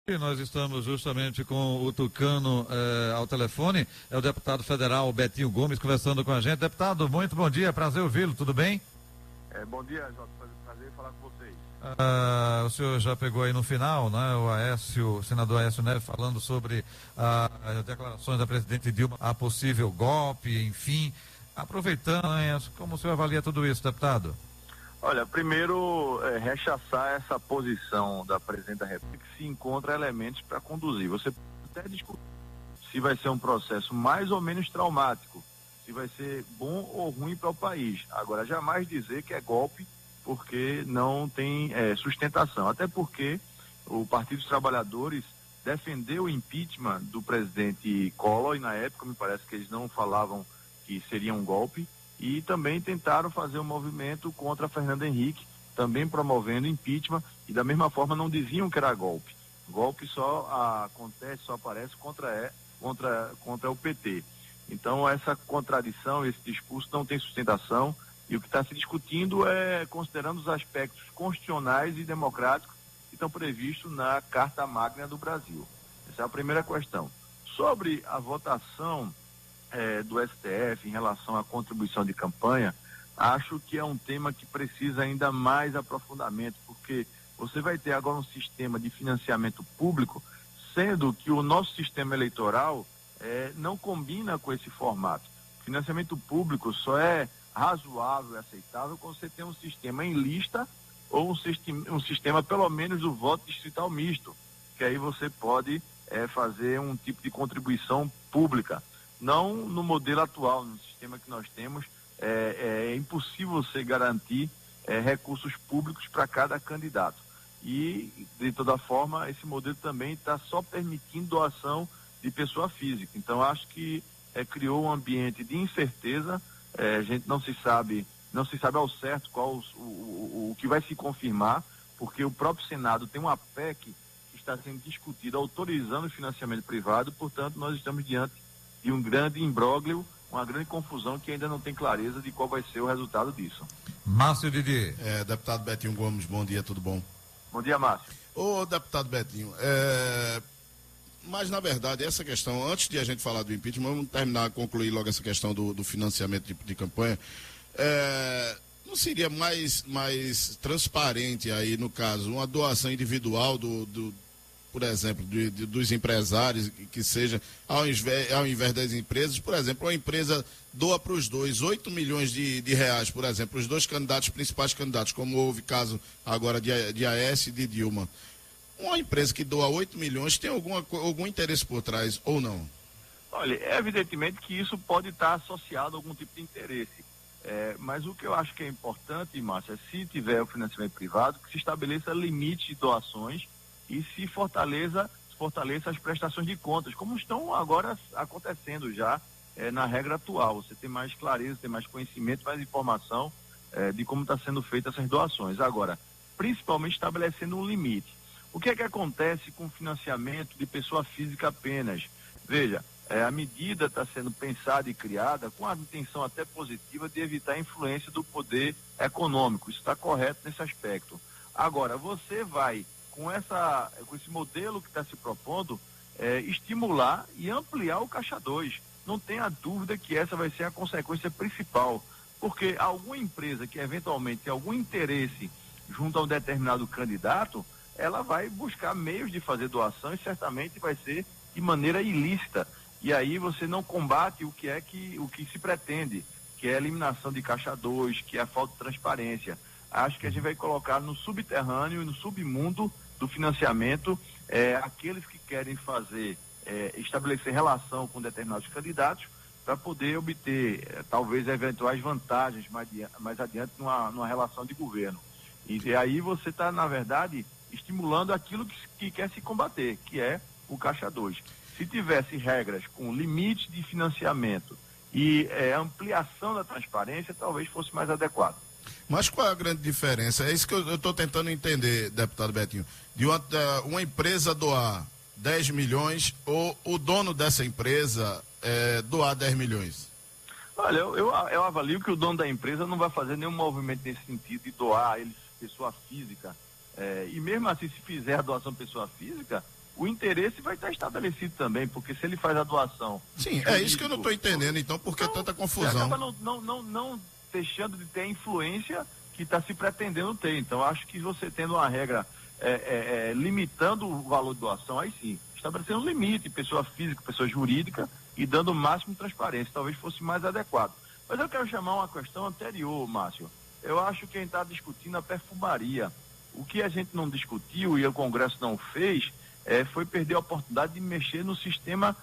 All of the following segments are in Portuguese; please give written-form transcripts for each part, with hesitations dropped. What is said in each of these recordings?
E nós estamos justamente com o Tucano ao telefone, é o deputado federal Betinho Gomes conversando com a gente. Deputado, muito bom dia, prazer ouvi-lo, tudo bem? Bom dia, Jota, prazer falar com vocês. O senhor já pegou aí no final, né, o senador Aécio Neves falando sobre as declarações da presidente Dilma, a possível golpe, enfim, aproveitando, né, como o senhor avalia tudo isso, deputado? Olha, primeiro, rechaçar essa posição da presidente da República, que se encontra elementos para conduzir. Você pode até discutir se vai ser um processo mais ou menos traumático, se vai ser bom ou ruim para o país. Agora, jamais dizer que é golpe, porque não tem sustentação. Até porque o Partido dos Trabalhadores defendeu o impeachment do presidente Collor, e na época me parece que eles não falavam que seria um golpe, e também tentaram fazer um movimento contra Fernando Henrique, também promovendo impeachment, e da mesma forma não diziam que era golpe. Golpe só acontece, só aparece contra o PT. Então essa contradição, esse discurso não tem sustentação, e o que está se discutindo é considerando os aspectos constitucionais e democráticos que estão previstos na Carta Magna do Brasil. Essa é a primeira questão. Sobre a votação do STF em relação à contribuição de campanha, acho que é um tema que precisa ainda mais aprofundamento, porque você vai ter agora um sistema de financiamento público, sendo que o nosso sistema eleitoral não combina com esse formato. Financiamento público só é razoável e aceitável quando você tem um sistema em lista ou um sistema pelo menos do voto distrital misto, que aí você pode fazer um tipo de contribuição pública. Não no modelo atual, no sistema que nós temos, é impossível você garantir recursos públicos para cada candidato. E, de toda forma, esse modelo também está só permitindo doação de pessoa física. Então, acho que criou um ambiente de incerteza, a gente não se sabe ao certo qual o que vai se confirmar, porque o próprio Senado tem uma PEC que está sendo discutida autorizando o financiamento privado, portanto, nós estamos diante de um grande imbróglio, uma grande confusão que ainda não tem clareza de qual vai ser o resultado disso. Márcio Didi. Deputado Betinho Gomes, bom dia, tudo bom? Bom dia, Márcio. Ô, deputado Betinho, mas na verdade essa questão, antes de a gente falar do impeachment, vamos concluir logo essa questão do financiamento de campanha, não seria mais transparente aí, no caso, uma doação individual por exemplo, dos empresários, que seja, ao invés das empresas, por exemplo, uma empresa doa para os dois 8 milhões de reais, por exemplo, os dois principais candidatos, como houve caso agora de Aécio e de Dilma. Uma empresa que doa 8 milhões tem algum interesse por trás ou não? Olha, evidentemente que isso pode estar associado a algum tipo de interesse. Mas o que eu acho que é importante, Márcio, é se tiver o financiamento privado, que se estabeleça limite de doações e se fortaleça as prestações de contas, como estão agora acontecendo já na regra atual. Você tem mais clareza, tem mais conhecimento, mais informação de como está sendo feitas essas doações. Agora, principalmente estabelecendo um limite. O que é que acontece com o financiamento de pessoa física apenas? Veja, a medida está sendo pensada e criada com a intenção até positiva de evitar a influência do poder econômico. Isso está correto nesse aspecto. Agora, você vai com esse modelo que está se propondo, estimular e ampliar o Caixa 2. Não tenha dúvida que essa vai ser a consequência principal, porque alguma empresa que eventualmente tem algum interesse junto a um determinado candidato, ela vai buscar meios de fazer doação e certamente vai ser de maneira ilícita. E aí você não combate o que se pretende, que é a eliminação de Caixa 2, que é a falta de transparência. Acho que a gente vai colocar no subterrâneo e no submundo do financiamento aqueles que querem estabelecer relação com determinados candidatos para poder obter talvez eventuais vantagens mais adiante numa relação de governo. E aí você está, na verdade, estimulando aquilo que quer se combater, que é o Caixa 2. Se tivesse regras com limite de financiamento e ampliação da transparência, talvez fosse mais adequado. Mas qual é a grande diferença? É isso que eu estou tentando entender, deputado Betinho. De uma empresa doar 10 milhões ou o dono dessa empresa doar 10 milhões? Olha, eu avalio que o dono da empresa não vai fazer nenhum movimento nesse sentido de doar a ele pessoa física. E mesmo assim, se fizer a doação pessoa física, o interesse vai estar estabelecido também, porque se ele faz a doação... Sim, é isso que eu não estou entendendo, então, por que tanta confusão? Acaba não deixando de ter a influência que está se pretendendo ter. Então, acho que você tendo uma regra limitando o valor de doação, aí sim, estabelecendo um limite, pessoa física, pessoa jurídica, e dando o máximo de transparência, talvez fosse mais adequado. Mas eu quero chamar uma questão anterior, Márcio. Eu acho que a gente está discutindo a perfumaria. O que a gente não discutiu e o Congresso não fez foi perder a oportunidade de mexer no sistema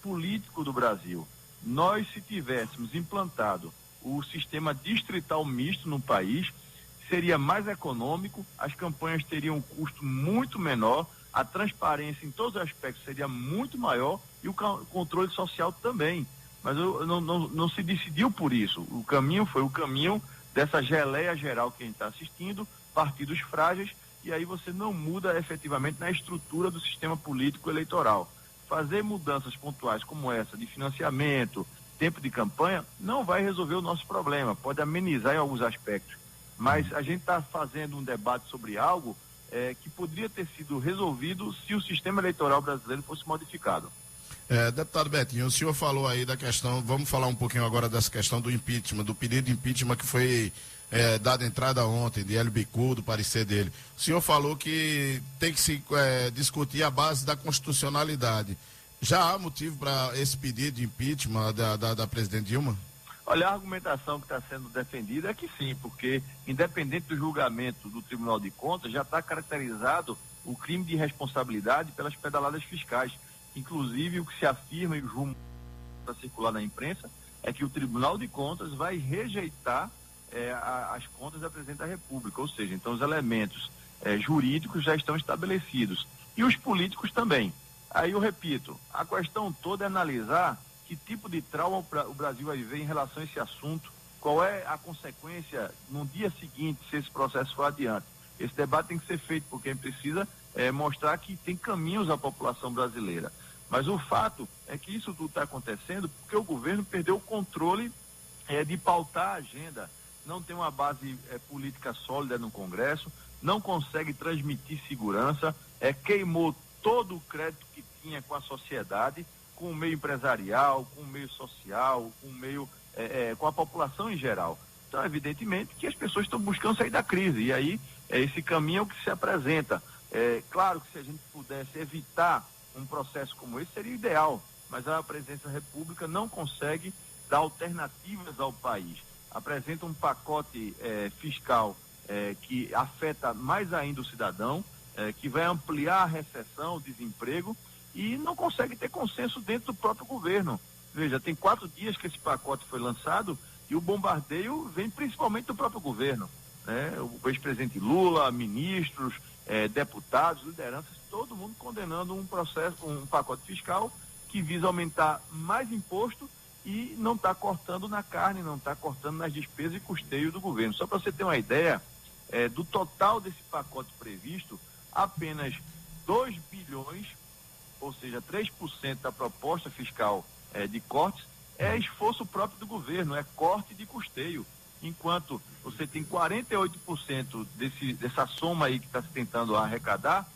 político do Brasil. Nós, se tivéssemos implantado o sistema distrital misto no país, seria mais econômico, as campanhas teriam um custo muito menor, a transparência em todos os aspectos seria muito maior e o controle social também. Mas não se decidiu por isso. O caminho foi o caminho dessa geleia geral que a gente está assistindo, partidos frágeis, e aí você não muda efetivamente na estrutura do sistema político eleitoral. Fazer mudanças pontuais como essa, de financiamento, tempo de campanha, não vai resolver o nosso problema, pode amenizar em alguns aspectos. Mas a gente está fazendo um debate sobre algo que poderia ter sido resolvido se o sistema eleitoral brasileiro fosse modificado. Deputado Betinho, o senhor falou aí da questão, vamos falar um pouquinho agora dessa questão do impeachment, do pedido de impeachment que foi dado entrada ontem, de Hélio Bicudo, do parecer dele. O senhor falou que tem que se discutir a base da constitucionalidade. Já há motivo para esse pedido de impeachment da presidente Dilma? Olha, a argumentação que está sendo defendida é que sim, porque independente do julgamento do Tribunal de Contas, já está caracterizado o crime de responsabilidade pelas pedaladas fiscais. Inclusive, o que se afirma e o rumo para circular na imprensa é que o Tribunal de Contas vai rejeitar as contas da Presidente da República, ou seja, então os elementos jurídicos já estão estabelecidos e os políticos também. Aí eu repito, a questão toda é analisar que tipo de trauma o Brasil vai viver em relação a esse assunto, qual é a consequência no dia seguinte se esse processo for adiante. Esse debate tem que ser feito porque a gente precisa mostrar que tem caminhos à população brasileira. Mas o fato é que isso tudo está acontecendo porque o governo perdeu o controle de pautar a agenda, não tem uma base política sólida no Congresso, não consegue transmitir segurança, queimou todo o crédito que tinha com a sociedade, com o meio empresarial, com o meio social, com o meio, com a população em geral. Então, evidentemente, que as pessoas estão buscando sair da crise, e aí esse caminho é o que se apresenta. Claro que se a gente pudesse evitar um processo como esse, seria ideal, mas a Presidência da República não consegue dar alternativas ao país. Apresenta um pacote fiscal que afeta mais ainda o cidadão, que vai ampliar a recessão, o desemprego, e não consegue ter consenso dentro do próprio governo. Veja, tem 4 dias que esse pacote foi lançado e o bombardeio vem principalmente do próprio governo, né? O ex-presidente Lula, ministros, deputados, lideranças, todo mundo condenando um pacote fiscal que visa aumentar mais imposto e não está cortando na carne, não está cortando nas despesas e custeio do governo. Só para você ter uma ideia, do total desse pacote previsto, apenas 2 bilhões, ou seja, 3% da proposta fiscal de cortes, é esforço próprio do governo, é corte de custeio. Enquanto você tem 48% dessa soma aí que está se tentando arrecadar,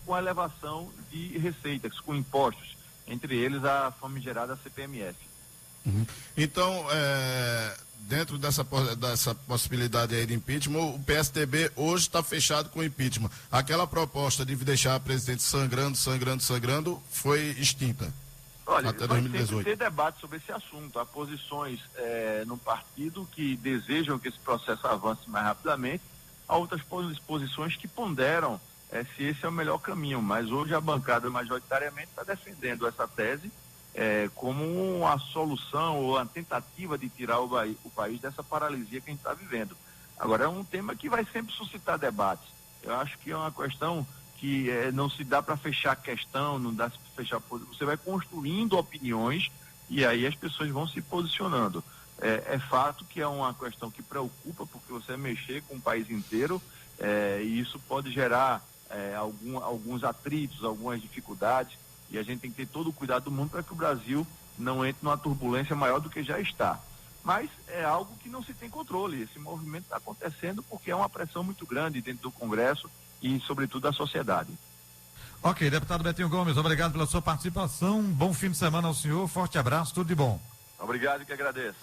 com a elevação de receitas, com impostos, entre eles a famigerada CPMF. Uhum. Então, dentro dessa possibilidade aí de impeachment, o PSDB hoje está fechado com o impeachment. Aquela proposta de deixar a presidente sangrando foi extinta. Olha, até vai 2018. sempre ter debate sobre esse assunto. Há posições no partido que desejam que esse processo avance mais rapidamente, há outras posições que ponderam se esse é o melhor caminho, mas hoje a bancada majoritariamente está defendendo essa tese como a solução ou a tentativa de tirar o país dessa paralisia que a gente está vivendo. Agora, é um tema que vai sempre suscitar debates. Eu acho que é uma questão que não se dá para fechar a questão, não dá para fechar. Você vai construindo opiniões e aí as pessoas vão se posicionando. É fato que é uma questão que preocupa, porque você vai mexer com o país inteiro e isso pode gerar alguns atritos, algumas dificuldades, e a gente tem que ter todo o cuidado do mundo para que o Brasil não entre numa turbulência maior do que já está. Mas é algo que não se tem controle. Esse movimento está acontecendo porque é uma pressão muito grande dentro do Congresso e, sobretudo, da sociedade. Ok, deputado Betinho Gomes, obrigado pela sua participação. Bom fim de semana ao senhor, forte abraço, tudo de bom. Obrigado e que agradeço.